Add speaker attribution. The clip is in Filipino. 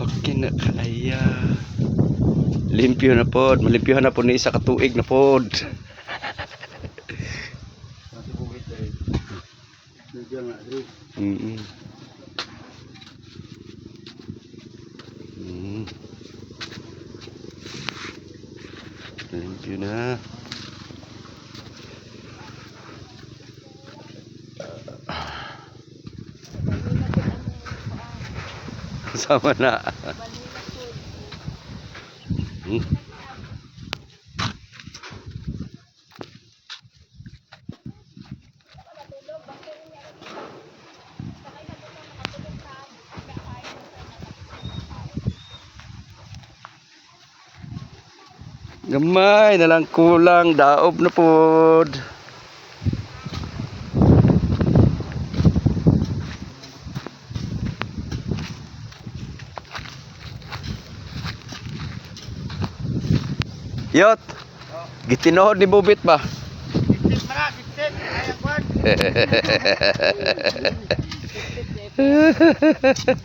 Speaker 1: Okay na kaya. Limpyo na pod, malimpyohan na po ni isa ka tuig na pod. Mm. Mm. Limpyo na. Sama na. Hmm. Gamay na lang kulang, daob na pod. Yot. Gitinood ni Bubit ba?
Speaker 2: Titit mana, titit. Ayan, kwan.